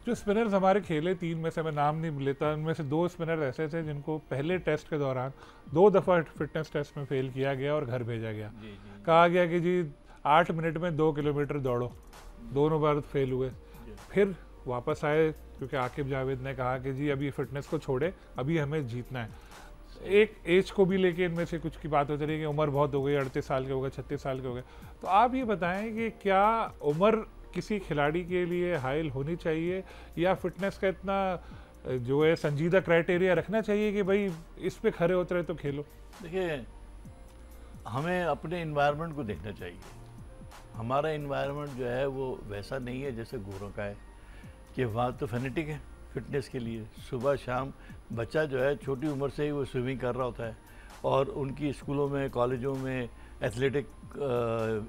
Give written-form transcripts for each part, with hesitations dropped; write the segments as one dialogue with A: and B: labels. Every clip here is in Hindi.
A: जो स्पिनर्स हमारे खेले, 3 में से मैं नाम नहीं लेता, उनमें से 2 स्पिनर ऐसे थे जिनको पहले टेस्ट के दौरान 2 दफ़ा फिटनेस टेस्ट में फेल किया गया और घर भेजा गया।
B: जी जी
A: कहा गया कि जी 8 मिनट में 2 किलोमीटर दौड़ो, दोनों बार फेल हुए।
B: जी
A: फिर वापस आए क्योंकि आकिब जावेद ने कहा कि जी अभी फिटनेस को छोड़े, अभी हमें जीतना है। एक एज को भी लेके इनमें से कुछ की बात होती रही कि उम्र बहुत हो गई, 38 साल के हो गए, 36 साल के हो गए। तो आप ये बताएं कि क्या उम्र किसी खिलाड़ी के लिए हाइल होनी चाहिए, या फिटनेस का इतना जो है संजीदा क्राइटेरिया रखना चाहिए कि भाई इस पे खरे उतरे तो खेलो?
B: देखिए, हमें अपने इन्वायरमेंट को देखना चाहिए। हमारा इन्वायरमेंट जो है वो वैसा नहीं है जैसे गोरों का है, कि वहाँ तो फेनेटिक है फिटनेस के लिए। सुबह शाम बच्चा जो है छोटी उम्र से ही वो स्विमिंग कर रहा होता है, और उनकी स्कूलों में कॉलेजों में एथलेटिक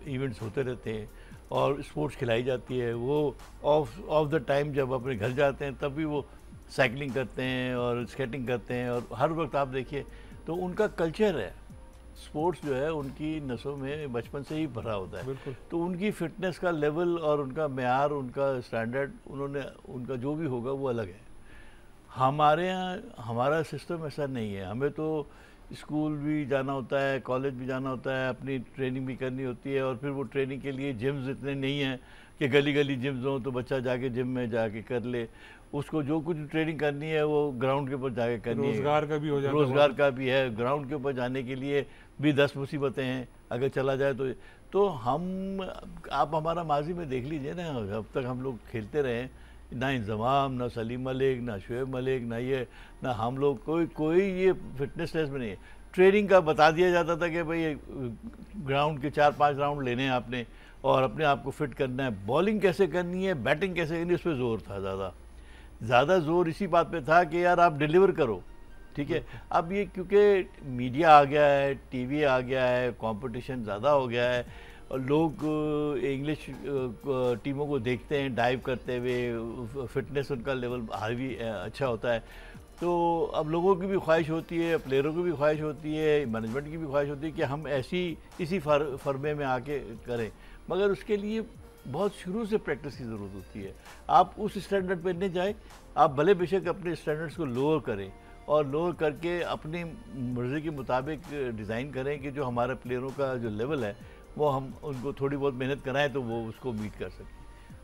B: इवेंट्स होते रहते हैं और स्पोर्ट्स खिलाई जाती है। वो ऑफ द टाइम जब अपने घर जाते हैं तब भी वो साइकिलिंग करते हैं और स्केटिंग करते हैं, और हर वक्त आप देखिए तो उनका कल्चर है। स्पोर्ट्स जो है उनकी नसों में बचपन से ही भरा होता है।
A: बिल्कुल।
B: तो उनकी फिटनेस का लेवल और उनका मेयार, उनका स्टैंडर्ड, उन्होंने उनका जो भी होगा वो अलग है। हमारे यहाँ हमारा सिस्टम ऐसा नहीं है। हमें तो स्कूल भी जाना होता है, कॉलेज भी जाना होता है, अपनी ट्रेनिंग भी करनी होती है, और फिर वो ट्रेनिंग के लिए जिम्स इतने नहीं हैं कि गली गली जिम्स हों तो बच्चा जाके जिम में जाके कर ले। उसको जो कुछ ट्रेनिंग करनी है वो ग्राउंड के ऊपर जाके करनी है।
A: रोजगार का भी हो जाता है,
B: रोज़गार का भी है, ग्राउंड के ऊपर जाने के लिए भी 10 मुसीबतें हैं अगर चला जाए तो हम, आप हमारा माजी में देख लीजिए ना, अब तक हम लोग खेलते रहे, ना इंजमाम, ना सलीम मलिक, ना शुएब मलिक, ना हम लोग, कोई ये फिटनेस टेस्ट में नहीं है। ट्रेनिंग का बता दिया जाता था कि भाई ग्राउंड के 4-5 राउंड लेने हैं आपने और अपने आप को फिट करना है। बॉलिंग कैसे करनी है, बैटिंग कैसे करनी है, उस पर जोर था। ज़्यादा जोर इसी बात पे था कि यार आप डिलीवर करो, ठीक है। अब ये क्योंकि मीडिया आ गया है, टीवी आ गया है, कंपटीशन ज़्यादा हो गया है, और लोग इंग्लिश टीमों को देखते हैं डाइव करते हुए, फिटनेस उनका लेवल हाई अच्छा होता है। तो अब लोगों की भी ख्वाहिश होती है, प्लेयरों की भी ख्वाहिश होती है, मैनेजमेंट की भी ख्वाहिश होती है कि हम इसी फरमे में आके करें, मगर उसके लिए बहुत शुरू से प्रैक्टिस की ज़रूरत होती है। आप उस स्टैंडर्ड पे नहीं जाए, आप भले बेशक अपने स्टैंडर्ड्स को लोअर करें, और लोअर करके अपनी मर्ज़ी के मुताबिक डिज़ाइन करें कि जो हमारे प्लेयरों का जो लेवल है वो हम उनको थोड़ी बहुत मेहनत कराएं तो वो उसको मीट कर सकें।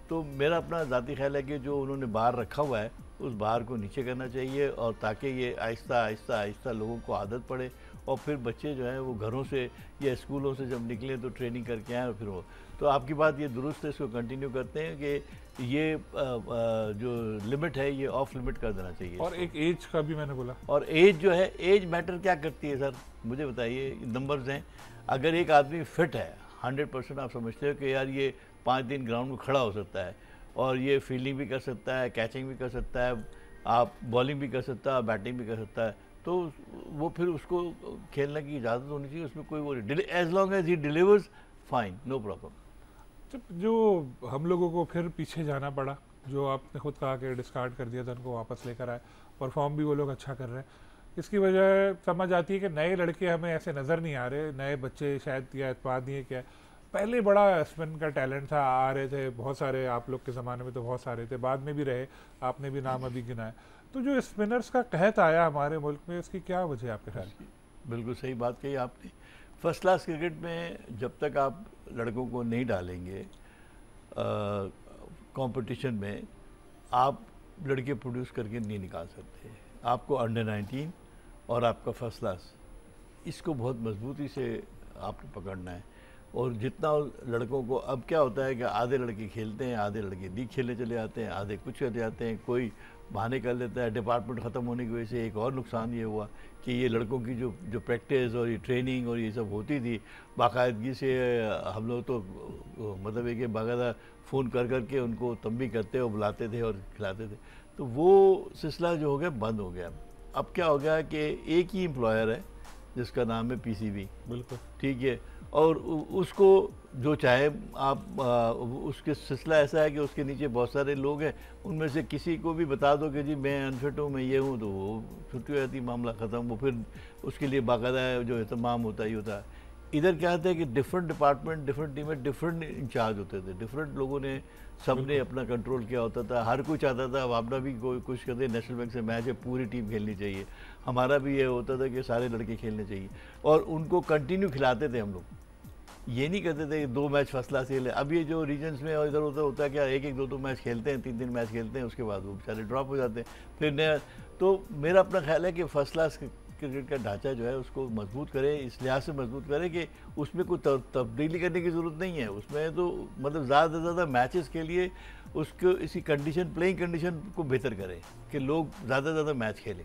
B: तो मेरा अपना ज़ाती ख्याल है कि जो उन्होंने बार रखा हुआ है उस बार को नीचे करना चाहिए, और ताकि ये आहिस्ता आहिस्ता आहिस्ता लोगों को आदत पड़े, और फिर बच्चे जो हैं वो घरों से या स्कूलों से जब निकलें तो ट्रेनिंग करके आएँ, और फिर वो, तो आपकी बात ये दुरुस्त है, इसको कंटिन्यू करते हैं कि ये जो लिमिट है ये ऑफ लिमिट कर देना चाहिए।
A: और एक एज का भी मैंने बोला,
B: और एज जो है, एज मैटर क्या करती है सर, मुझे बताइए। नंबर्स हैं, अगर एक आदमी फिट है 100%, आप समझते हो कि यार ये 5 दिन ग्राउंड में खड़ा हो सकता है, और ये फील्डिंग भी कर सकता है, कैचिंग भी कर सकता है, आप बॉलिंग भी कर सकता है, बैटिंग भी कर सकता है, तो वो फिर उसको खेलने की इजाज़त होनी चाहिए। उसमें कोई वो एज लॉन्ग एज ही डिलीवर्स, फाइन, नो प्रॉब्लम।
A: जो हम लोगों को फिर पीछे जाना पड़ा, जो आपने खुद कहा कि डिस्कार्ड कर दिया था, उनको वापस लेकर आए, परफॉर्म भी वो लोग अच्छा कर रहे हैं, इसकी वजह समझ आती है कि नए लड़के हमें ऐसे नज़र नहीं आ रहे, नए बच्चे शायद, या इत्पाद नहीं है क्या, पहले बड़ा स्पिन का टैलेंट था, आ रहे थे बहुत सारे, आप लोग के ज़माने में तो बहुत सारे थे, बाद में भी रहे, आपने भी नाम अभी गिनाए। तो जो स्पिनर्स का कहत आया हमारे मुल्क में, इसकी क्या वजह है आपके ख्याल?
B: बिल्कुल सही बात कही आपने। फर्स्ट क्लास क्रिकेट में जब तक आप लड़कों को नहीं डालेंगे कंपटीशन में, आप लड़के प्रोड्यूस करके नहीं निकाल सकते। आपको अंडर 19 और आपका फर्स्ट क्लास, इसको बहुत मजबूती से आपने पकड़ना है। और जितना लड़कों को, अब क्या होता है कि आधे लड़के खेलते हैं, आधे लड़के लीग खेलने चले जाते हैं, आधे कुछ चले जाते हैं, कोई बहाने कर लेता है। डिपार्टमेंट ख़त्म होने की वजह से एक और नुकसान ये हुआ कि ये लड़कों की जो प्रैक्टिस और ये ट्रेनिंग और ये सब होती थी बाकायदगी से, हम लोग तो मतलब एक बाकायदा फ़ोन कर करके उनको तंबी करते और बुलाते थे और खिलाते थे, तो वो सिलसिला जो हो गया बंद हो गया। अब क्या हो गया कि एक ही एम्प्लॉयर है जिसका नाम है पीसीबी,
A: बिल्कुल
B: ठीक है, और उसको जो चाहे आप उसके सिलसिला ऐसा है कि उसके नीचे बहुत सारे लोग हैं, उनमें से किसी को भी बता दो कि जी मैं अनफिट हूँ, मैं ये हूँ, तो वो छुट्टी हो जाती, मामला ख़त्म। वो फिर उसके लिए बाकायदा जो एहतमाम होता ही होता है। इधर क्या होता है कि डिफरेंट डिपार्टमेंट, डिफरेंट टीमें, डिफरेंट इंचार्ज होते थे, डिफरेंट लोगों ने सबने अपना कंट्रोल किया होता था। हर कोई चाहता था, अब अपना भी कोई कुछ कहते नेशनल बैंक से मैच है, पूरी टीम खेलनी चाहिए। हमारा भी ये होता था कि सारे लड़के खेलने चाहिए, और उनको कंटिन्यू खिलाते थे हम लोग। ये नहीं कहते थे कि 2 मैच फर्स्ट क्लास खेले। अब ये जो रीजन्स में और इधर उधर होता है क्या, एक एक 2 मैच खेलते हैं, 3 मैच खेलते हैं, उसके बाद वो बेचारे ड्रॉप हो जाते हैं, फिर नया। तो मेरा अपना ख्याल है कि फर्स्ट क्लास क्रिकेट का ढांचा जो है उसको मजबूत करे, इस लिहाज से मजबूत करे कि उसमें कोई तब्दीली करने की ज़रूरत नहीं है। उसमें तो मतलब ज़्यादा से ज़्यादा मैचेस के लिए उसको इसी कंडीशन, प्लेइंग कंडीशन को बेहतर करें कि लोग ज़्यादा से ज़्यादा मैच खेलें।